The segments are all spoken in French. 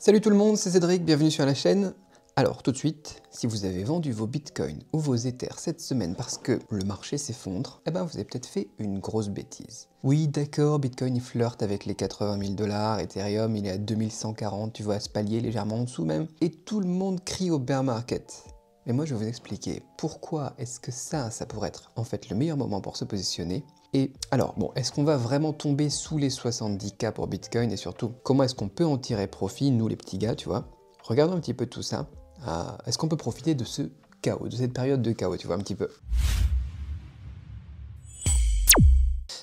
Salut tout le monde, c'est Cédric, bienvenue sur la chaîne. Alors tout de suite, si vous avez vendu vos bitcoins ou vos ethers cette semaine parce que le marché s'effondre, eh ben vous avez peut-être fait une grosse bêtise. Oui d'accord, bitcoin il flirte avec les 80 000 $, Ethereum il est à 2140, tu vois, à se palier légèrement en dessous même, et tout le monde crie au bear market. Mais moi je vais vous expliquer pourquoi est-ce que ça pourrait être en fait le meilleur moment pour se positionner. Et alors, bon, est-ce qu'on va vraiment tomber sous les 70K pour Bitcoin et surtout, comment est-ce qu'on peut en tirer profit, nous les petits gars, tu vois? Regardons un petit peu tout ça. Est-ce qu'on peut profiter de ce chaos, de cette période de chaos, tu vois, un petit peu?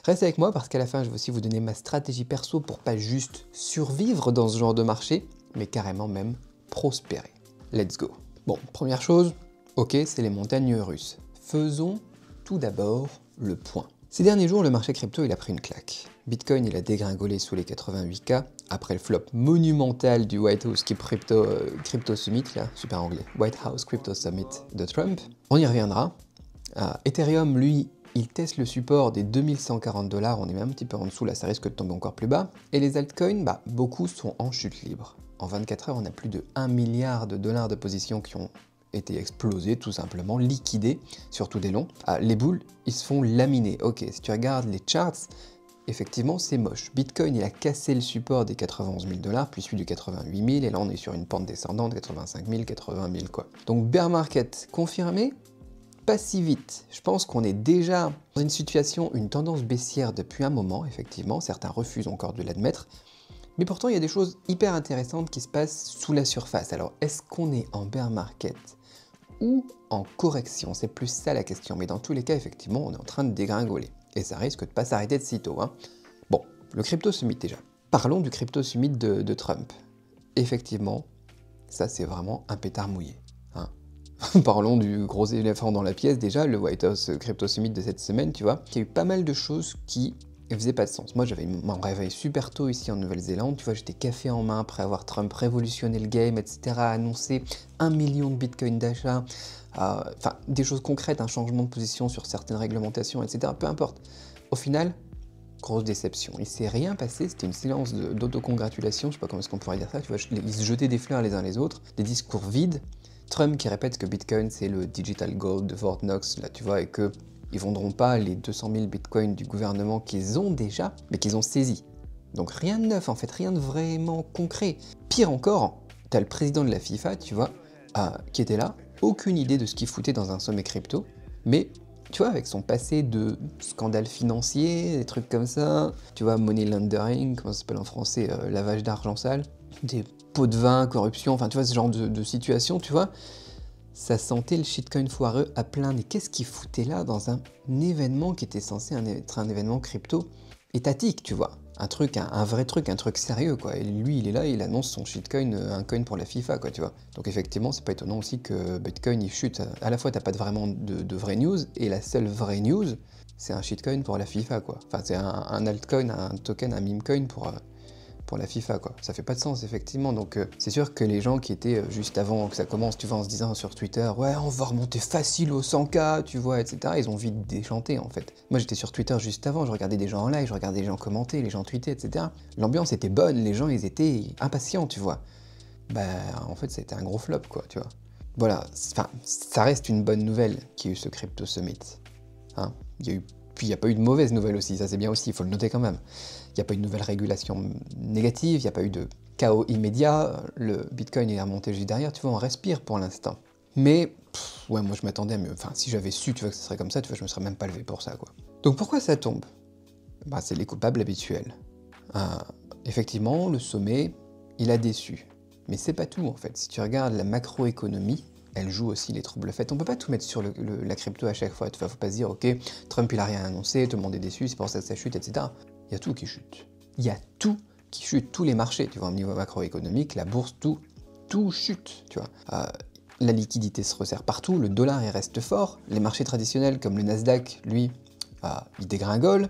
Reste avec moi parce qu'à la fin, je vais aussi vous donner ma stratégie perso pour pas juste survivre dans ce genre de marché, mais carrément même prospérer. Let's go. Bon, première chose, ok, c'est les montagnes russes. Faisons tout d'abord le point. Ces derniers jours, le marché crypto il a pris une claque. Bitcoin il a dégringolé sous les 88K après le flop monumental du White House Crypto Summit, là, super anglais, White House Crypto Summit de Trump. On y reviendra. Ethereum, lui, il teste le support des 2140 $, on est même un petit peu en dessous, là ça risque de tomber encore plus bas. Et les altcoins, beaucoup sont en chute libre. En 24 heures, on a plus de 1 milliard de dollars de positions qui ont été explosés, tout simplement, liquidés, surtout des longs. Les boules, ils se font laminer. Ok, si tu regardes les charts, effectivement, c'est moche. Bitcoin, il a cassé le support des 91 000 $, puis celui du 88 000, et là, on est sur une pente descendante, 85 000, 80 000, quoi. Donc, bear market confirmé, pas si vite. Je pense qu'on est déjà dans une situation, une tendance baissière depuis un moment, effectivement. Certains refusent encore de l'admettre. Mais pourtant, il y a des choses hyper intéressantes qui se passent sous la surface. Alors, est-ce qu'on est en bear market ou en correction? C'est plus ça la question. Mais dans tous les cas, effectivement, on est en train de dégringoler. Et ça risque de pas s'arrêter de sitôt. Bon, le Crypto Summit déjà. Parlons du Crypto Summit de Trump. Effectivement, ça c'est vraiment un pétard mouillé. Parlons du gros éléphant dans la pièce déjà, le White House Crypto Summit de cette semaine, tu vois. Il y a eu pas mal de choses qui faisaient pas de sens. Moi j'avais mon réveil super tôt ici en Nouvelle-Zélande, tu vois, j'étais café en main après avoir Trump révolutionné le game, etc., annoncé 1 million de bitcoin d'achat, enfin des choses concrètes, un changement de position sur certaines réglementations, etc., peu importe. Au final, grosse déception. Il s'est rien passé, c'était une séance d'autocongratulation, je sais pas comment est-ce qu'on pourrait dire ça, tu vois, ils se jetaient des fleurs les uns les autres, des discours vides. Trump qui répète que Bitcoin c'est le digital gold de Fort Knox, là tu vois, et que ils vendront pas les 200 000 bitcoins du gouvernement qu'ils ont déjà, mais qu'ils ont saisi. Donc rien de neuf en fait, rien de vraiment concret. Pire encore, t'as le président de la FIFA, tu vois, qui était là, aucune idée de ce qu'il foutait dans un sommet crypto, mais tu vois, avec son passé de scandale financier, des trucs comme ça, tu vois, money laundering, comment ça s'appelle en français, lavage d'argent sale, des pots de vin, corruption, enfin tu vois, ce genre de situation, tu vois, ça sentait le shitcoin foireux à plein nez. Qu'est-ce qu'il foutait là dans un événement qui était censé être un événement crypto étatique, tu vois, un vrai truc, un truc sérieux, quoi. Et lui, il est là, il annonce son shitcoin, un coin pour la FIFA, quoi, tu vois. Donc effectivement, c'est pas étonnant aussi que Bitcoin, il chute. À la fois, t'as pas vraiment de vraie news, et la seule vraie news, c'est un shitcoin pour la FIFA, quoi. Enfin, c'est un altcoin, un token, un meme coin pour la FIFA, quoi. Ça fait pas de sens, effectivement. Donc c'est sûr que les gens qui étaient juste avant que ça commence, tu vois, en se disant sur Twitter, ouais, on va remonter facile aux 100K, tu vois, etc., ils ont vite déchanté, en fait. Moi, j'étais sur Twitter juste avant, je regardais des gens en live, je regardais des gens commenter, les gens tweeter, etc. L'ambiance était bonne, les gens, ils étaient impatients, tu vois. En fait, ça a été un gros flop, quoi, tu vois. Voilà, enfin, ça reste une bonne nouvelle qu'il y ait eu ce Crypto Summit. Puis il n'y a pas eu de mauvaise nouvelle aussi, ça c'est bien aussi, il faut le noter quand même. Il n'y a pas eu de nouvelle régulation négative, il n'y a pas eu de chaos immédiat, le Bitcoin est remonté juste derrière, tu vois, on respire pour l'instant. Mais, ouais, moi je m'attendais à mieux. Enfin, si j'avais su, tu vois, que ce serait comme ça, tu vois, je me serais même pas levé pour ça, quoi. Donc pourquoi ça tombe? C'est les coupables habituels. Effectivement, le sommet, il a déçu. Mais c'est pas tout, en fait. Si tu regardes la macroéconomie, elle joue aussi les troubles faits. On peut pas tout mettre sur la crypto à chaque fois. Il faut pas se dire, ok, Trump il a rien annoncé, tout le monde est déçu, c'est pour ça que ça chute, etc. Il y a tout qui chute. Il y a tout qui chute, tous les marchés, tu vois, au niveau macroéconomique, la bourse, tout chute, tu vois. La liquidité se resserre partout, le dollar il reste fort, les marchés traditionnels comme le Nasdaq, lui, il dégringole.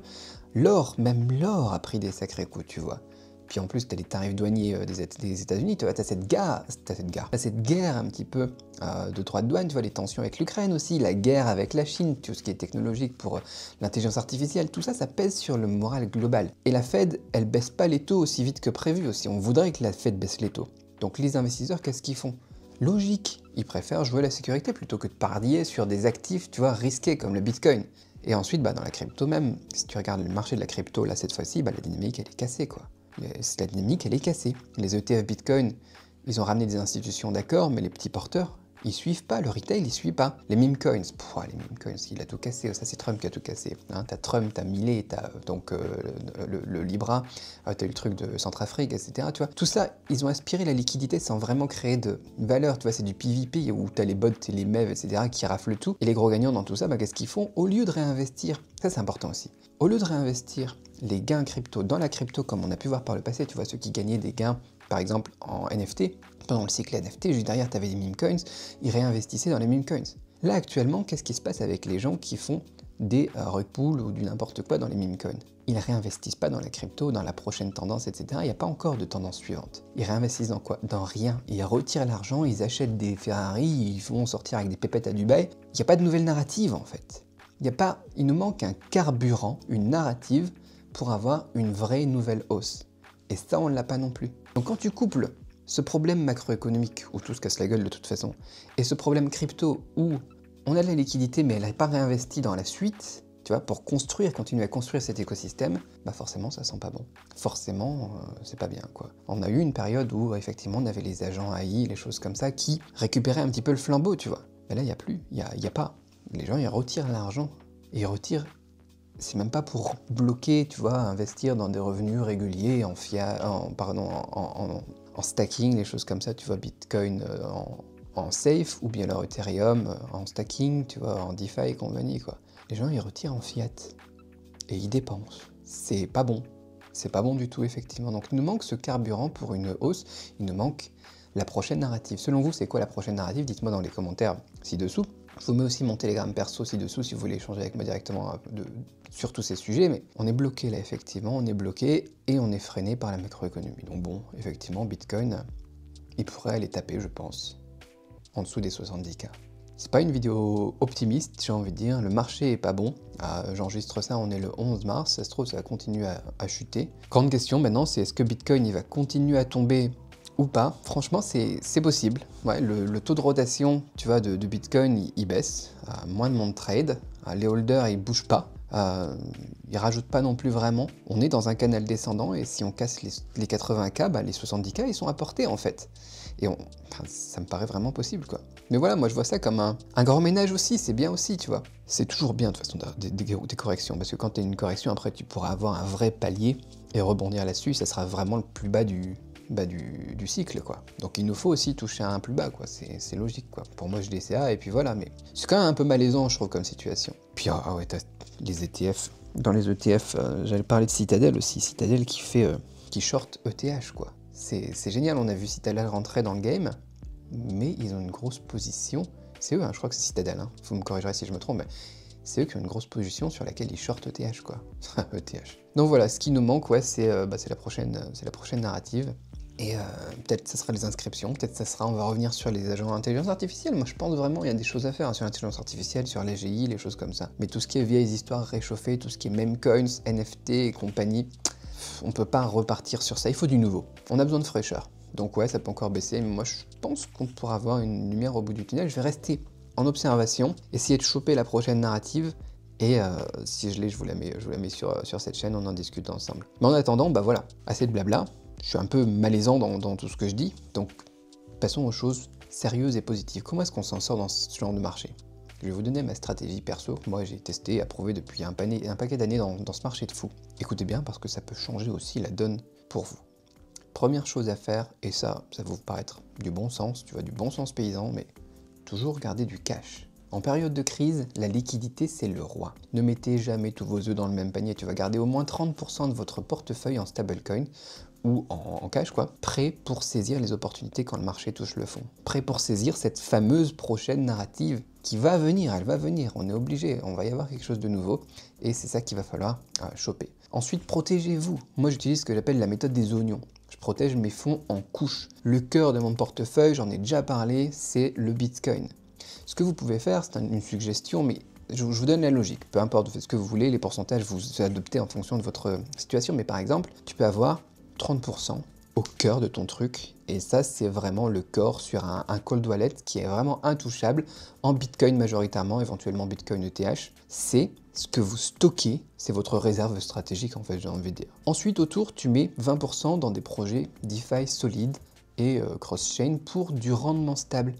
L'or, même l'or a pris des sacrés coups, tu vois. Puis en plus, tu as les tarifs douaniers des États-Unis, tu vois, tu as cette guerre un petit peu de droits de douane, tu vois, les tensions avec l'Ukraine aussi, la guerre avec la Chine, tout ce qui est technologique pour l'intelligence artificielle, tout ça, ça pèse sur le moral global. Et la Fed, elle baisse pas les taux aussi vite que prévu aussi. On voudrait que la Fed baisse les taux. Donc les investisseurs, qu'est-ce qu'ils font? Logique, ils préfèrent jouer la sécurité plutôt que de parier sur des actifs, tu vois, risqués comme le Bitcoin. Et ensuite, dans la crypto même, si tu regardes le marché de la crypto, là, cette fois-ci, la dynamique, elle est cassée, quoi. La dynamique, elle est cassée. Les ETF Bitcoin, ils ont ramené des institutions, d'accord, mais les petits porteurs, ils suivent pas, le retail, il suit pas. Les meme coins, les meme coins, il a tout cassé, ça c'est Trump qui a tout cassé. Hein, t'as Trump, t'as Milei, t'as donc le Libra, t'as eu le truc de Centrafrique, etc. Tu vois, tout ça, ils ont aspiré la liquidité sans vraiment créer de valeur, tu vois, c'est du PVP où t'as les bots et les MEV, etc. qui raflent tout. Et les gros gagnants dans tout ça, qu'est-ce qu'ils font? Au lieu de réinvestir, ça c'est important aussi, au lieu de réinvestir les gains crypto dans la crypto comme on a pu voir par le passé, tu vois, ceux qui gagnaient des gains, par exemple en NFT, pendant le cycle NFT, juste derrière, tu avais des meme coins, ils réinvestissaient dans les meme coins. Là, actuellement, qu'est-ce qui se passe avec les gens qui font des rug pools ou du n'importe quoi dans les meme coins? Ils réinvestissent pas dans la crypto, dans la prochaine tendance, etc. Il n'y a pas encore de tendance suivante. Ils réinvestissent dans quoi? Dans rien. Ils retirent l'argent, ils achètent des Ferrari, ils vont sortir avec des pépettes à Dubaï. Il n'y a pas de nouvelle narrative, en fait. Il nous manque un carburant, une narrative, pour avoir une vraie nouvelle hausse. Et ça, on ne l'a pas non plus. Donc quand tu couples ce problème macroéconomique, où tout se casse la gueule de toute façon, et ce problème crypto, où on a de la liquidité, mais elle n'est pas réinvestie dans la suite, tu vois, pour continuer à construire cet écosystème, forcément, ça sent pas bon. Forcément, c'est pas bien, quoi. On a eu une période où, effectivement, on avait les agents AI, les choses comme ça, qui récupéraient un petit peu le flambeau, tu vois. Mais là, il n'y a plus, il y a pas. Les gens, ils retirent l'argent, et ils retirent... C'est même pas pour bloquer, tu vois, investir dans des revenus réguliers, en stacking, les choses comme ça, tu vois, Bitcoin en safe, ou bien alors Ethereum en stacking, tu vois, en DeFi et compagnie, quoi. Les gens, ils retirent en fiat, et ils dépensent. C'est pas bon. C'est pas bon du tout, effectivement. Donc, il nous manque ce carburant pour une hausse, il nous manque la prochaine narrative. Selon vous, c'est quoi la prochaine narrative? Dites-moi dans les commentaires ci-dessous. Je vous mets aussi mon Telegram perso ci-dessous si vous voulez échanger avec moi directement sur tous ces sujets, mais on est bloqué là, effectivement, on est bloqué et on est freiné par la macroéconomie. Donc bon, effectivement, Bitcoin, il pourrait aller taper, je pense, en dessous des 70K. C'est pas une vidéo optimiste, j'ai envie de dire, le marché est pas bon. J'enregistre ça, on est le 11 mars, ça se trouve, ça va continuer à chuter. Grande question maintenant, c'est est-ce que Bitcoin, il va continuer à tomber ou pas? Franchement, c'est possible. Ouais, le taux de rotation, tu vois, de Bitcoin, il baisse. Moins de monde trade. Les holders, ils bougent pas. Ils rajoutent pas non plus vraiment. On est dans un canal descendant et si on casse les 80K, les 70K, ils sont à portée en fait. Et ça me paraît vraiment possible, quoi. Mais voilà, moi je vois ça comme un grand ménage aussi, c'est bien aussi, tu vois. C'est toujours bien de toute façon des corrections, parce que quand tu as une correction, après tu pourras avoir un vrai palier et rebondir là-dessus, ça sera vraiment le plus bas du cycle, quoi. Donc il nous faut aussi toucher à un plus bas, quoi. C'est logique, quoi. Pour moi, je DCA et puis voilà, mais c'est quand même un peu malaisant, je trouve, comme situation. Puis ouais, t'as les ETF. Dans les ETF, j'allais parler de Citadel aussi. Citadel qui short ETH, quoi. C'est génial, on a vu Citadel rentrer dans le game, mais ils ont une grosse position. C'est eux, hein, je crois que c'est Citadel, hein. Vous me corrigerez si je me trompe, mais c'est eux qui ont une grosse position sur laquelle ils shortent ETH, quoi. ETH. Donc voilà, ce qui nous manque, ouais, c'est la prochaine narrative. Et peut-être ça sera les inscriptions, peut-être on va revenir sur les agents d'intelligence artificielle. Moi je pense vraiment il y a des choses à faire, hein, sur l'intelligence artificielle, sur l'AGI, les choses comme ça. Mais tout ce qui est vieilles histoires réchauffées, tout ce qui est meme coins, NFT et compagnie, on peut pas repartir sur ça, il faut du nouveau. On a besoin de fraîcheur. Donc ouais, ça peut encore baisser, mais moi je pense qu'on pourra avoir une lumière au bout du tunnel. Je vais rester en observation, essayer de choper la prochaine narrative. Et si je l'ai, je vous la mets sur cette chaîne, on en discute ensemble. Mais en attendant, voilà, assez de blabla. Je suis un peu malaisant dans tout ce que je dis, donc passons aux choses sérieuses et positives. Comment est-ce qu'on s'en sort dans ce genre de marché? Je vais vous donner ma stratégie perso que moi j'ai testée et approuvée depuis un paquet d'années dans ce marché de fou. Écoutez bien parce que ça peut changer aussi la donne pour vous. Première chose à faire, et ça va vous paraître du bon sens, tu vois, du bon sens paysan, mais toujours garder du cash. En période de crise, la liquidité c'est le roi. Ne mettez jamais tous vos œufs dans le même panier, tu vas garder au moins 30% de votre portefeuille en stablecoin ou en cash, quoi, prêt pour saisir les opportunités quand le marché touche le fond. Prêt pour saisir cette fameuse prochaine narrative qui va venir, elle va venir, on est obligé, on va y avoir quelque chose de nouveau, et c'est ça qu'il va falloir choper. Ensuite, protégez-vous. Moi j'utilise ce que j'appelle la méthode des oignons. Je protège mes fonds en couches. Le cœur de mon portefeuille, j'en ai déjà parlé, c'est le Bitcoin. Ce que vous pouvez faire, c'est une suggestion, mais je vous donne la logique. Peu importe, vous faites ce que vous voulez, les pourcentages, vous adoptez en fonction de votre situation, mais par exemple, tu peux avoir 30% au cœur de ton truc. Et ça, c'est vraiment le corps sur un cold wallet qui est vraiment intouchable en Bitcoin majoritairement, éventuellement Bitcoin ETH. C'est ce que vous stockez, c'est votre réserve stratégique en fait, j'ai envie de dire. Ensuite, autour, tu mets 20% dans des projets DeFi solides et cross-chain pour du rendement stable.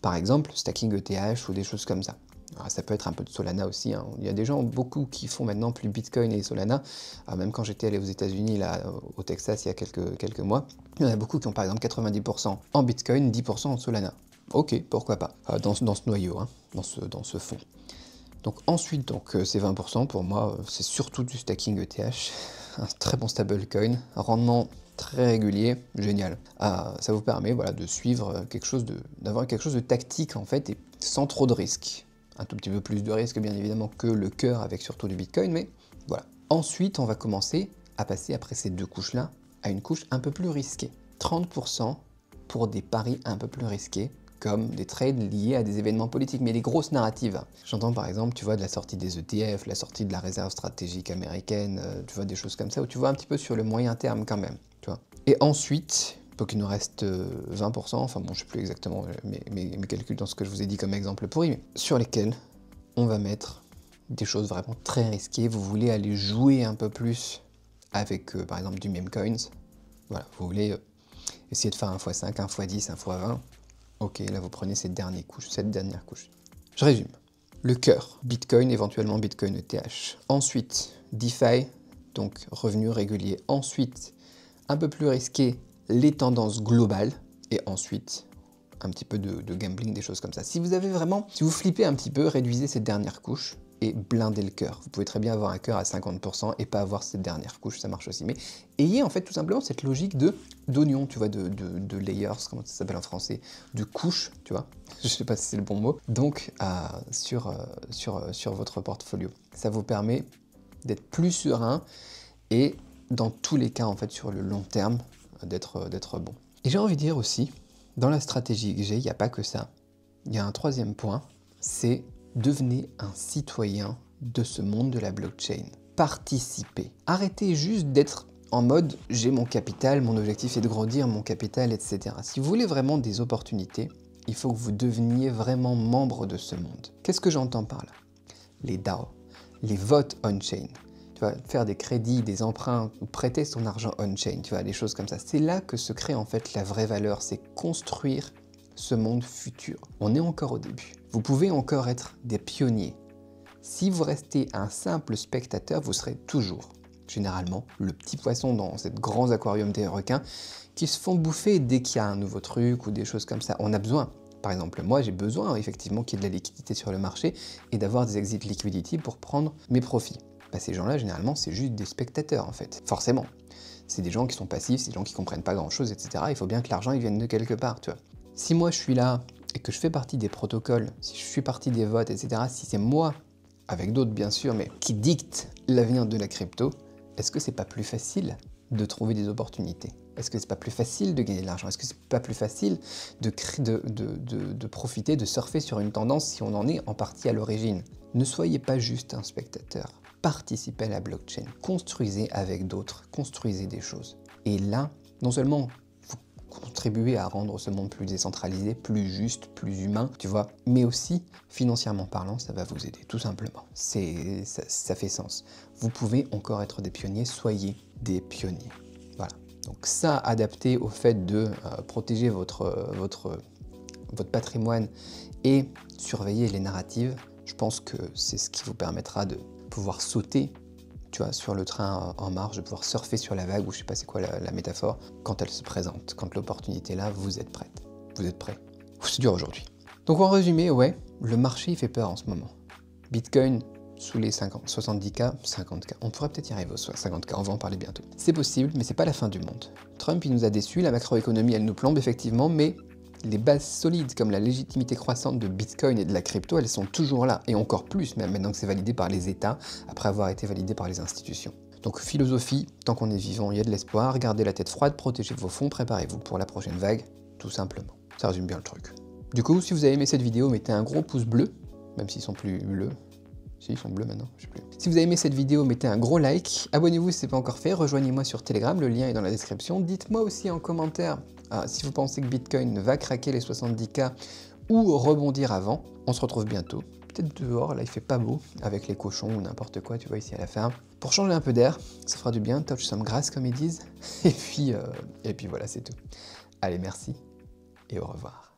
Par exemple, stacking ETH ou des choses comme ça. Alors, ça peut être un peu de Solana aussi, hein. Il y a des gens, beaucoup, qui font maintenant plus Bitcoin et Solana. Alors, même quand j'étais allé aux États-Unis, là, au Texas, il y a quelques mois, il y en a beaucoup qui ont par exemple 90% en Bitcoin, 10% en Solana. Ok, pourquoi pas, dans ce noyau, hein, dans ce fond. Donc ensuite, ces 20%, pour moi, c'est surtout du stacking ETH, un très bon stablecoin, rendement très régulier, génial. Ça vous permet voilà, de suivre d'avoir quelque chose de tactique en fait, et sans trop de risques. Un tout petit peu plus de risques bien évidemment que le cœur avec surtout du Bitcoin, mais voilà. Ensuite, on va commencer à passer après ces deux couches-là à une couche un peu plus risquée. 30% pour des paris un peu plus risqués, comme des trades liés à des événements politiques, mais des grosses narratives. J'entends par exemple, tu vois, de la sortie des ETF, la sortie de la réserve stratégique américaine, tu vois, des choses comme ça, où tu vois un petit peu sur le moyen terme quand même, tu vois. Et ensuite, donc il nous reste 20%, enfin bon, je sais plus exactement mes calculs dans ce que je vous ai dit comme exemple pourri, mais sur lesquels on va mettre des choses vraiment très risquées. Vous voulez aller jouer un peu plus avec, par exemple, du meme coins. Voilà, vous voulez essayer de faire un x5, un x10, un x20. Ok, là vous prenez cette dernière couche. Je résume. Le cœur, Bitcoin, éventuellement Bitcoin ETH. Ensuite, DeFi, donc revenus réguliers. Ensuite, un peu plus risqué, les tendances globales. Et ensuite, un petit peu de gambling, des choses comme ça. Si vous flippez un petit peu, réduisez cette dernière couche et blindez le cœur. Vous pouvez très bien avoir un cœur à 50% et pas avoir cette dernière couche, ça marche aussi. Mais ayez en fait tout simplement cette logique d'oignon, tu vois, de layers, comment ça s'appelle en français, de couches, tu vois. Je sais pas si c'est le bon mot. Donc, sur votre portfolio. Ça vous permet d'être plus serein et dans tous les cas, en fait, sur le long terme, d'être bon. Et j'ai envie de dire aussi, dans la stratégie que j'ai, il n'y a pas que ça. Il y a un troisième point, c'est devenez un citoyen de ce monde de la blockchain. Participez. Arrêtez juste d'être en mode « j'ai mon capital, mon objectif est de grandir mon capital, etc. » Si vous voulez vraiment des opportunités, il faut que vous deveniez vraiment membre de ce monde. Qu'est-ce que j'entends par là? Les DAO, les votes on-chain. Tu vas faire des crédits, des emprunts, ou prêter son argent on-chain, tu vois, des choses comme ça. C'est là que se crée en fait la vraie valeur, c'est construire ce monde futur. On est encore au début. Vous pouvez encore être des pionniers. Si vous restez un simple spectateur, vous serez toujours, généralement, le petit poisson dans ces grands aquariums des requins qui se font bouffer dès qu'il y a un nouveau truc ou des choses comme ça. On a besoin. Par exemple, moi, j'ai besoin effectivement qu'il y ait de la liquidité sur le marché et d'avoir des exit liquidity pour prendre mes profits. Bah, ces gens-là, généralement, c'est juste des spectateurs, en fait. Forcément. C'est des gens qui sont passifs, c'est des gens qui comprennent pas grand-chose, etc. Il faut bien que l'argent, il vienne de quelque part, tu vois. Si moi, je suis là et que je fais partie des protocoles, si je suis partie des votes, etc., si c'est moi, avec d'autres bien sûr, mais qui dicte l'avenir de la crypto, est-ce que c'est pas plus facile de trouver des opportunités? Est-ce que c'est pas plus facile de gagner de l'argent? Est-ce que c'est pas plus facile de profiter, de surfer sur une tendance si on en est en partie à l'origine? Ne soyez pas juste un spectateur. Participez à la blockchain. Construisez avec d'autres. Construisez des choses. Et là, non seulement vous contribuez à rendre ce monde plus décentralisé, plus juste, plus humain, tu vois, mais aussi, financièrement parlant, ça va vous aider, tout simplement. Ça fait sens. Vous pouvez encore être des pionniers, soyez des pionniers. Voilà. Donc ça, adapté au fait de protéger votre patrimoine et surveiller les narratives, je pense que c'est ce qui vous permettra de pouvoir sauter, tu vois, sur le train en marche, de pouvoir surfer sur la vague, ou je sais pas c'est quoi la métaphore, quand elle se présente, quand l'opportunité est là, vous êtes prête. Vous êtes prêts. C'est dur aujourd'hui. Donc en résumé, ouais, le marché il fait peur en ce moment. Bitcoin sous les 70K, 50K. On pourrait peut-être y arriver aux 50K, on va en parler bientôt. C'est possible, mais c'est pas la fin du monde. Trump, il nous a déçus, la macroéconomie, elle nous plombe effectivement, mais les bases solides comme la légitimité croissante de Bitcoin et de la crypto, elles sont toujours là, et encore plus, même maintenant que c'est validé par les États, après avoir été validé par les institutions. Donc philosophie, tant qu'on est vivant, il y a de l'espoir, gardez la tête froide, protégez vos fonds, préparez-vous pour la prochaine vague, tout simplement. Ça résume bien le truc. Du coup, si vous avez aimé cette vidéo, mettez un gros pouce bleu, même s'ils sont plus bleus, Si, ils sont bleus maintenant, je sais plus. Si vous avez aimé cette vidéo, mettez un gros like. Abonnez-vous si ce n'est pas encore fait. Rejoignez-moi sur Telegram, le lien est dans la description. Dites-moi aussi en commentaire si vous pensez que Bitcoin va craquer les 70K ou rebondir avant. On se retrouve bientôt. Peut-être dehors, là il fait pas beau, avec les cochons ou n'importe quoi, tu vois, ici à la ferme. Pour changer un peu d'air, ça fera du bien, touch some grass comme ils disent. Et puis voilà, c'est tout. Allez, merci et au revoir.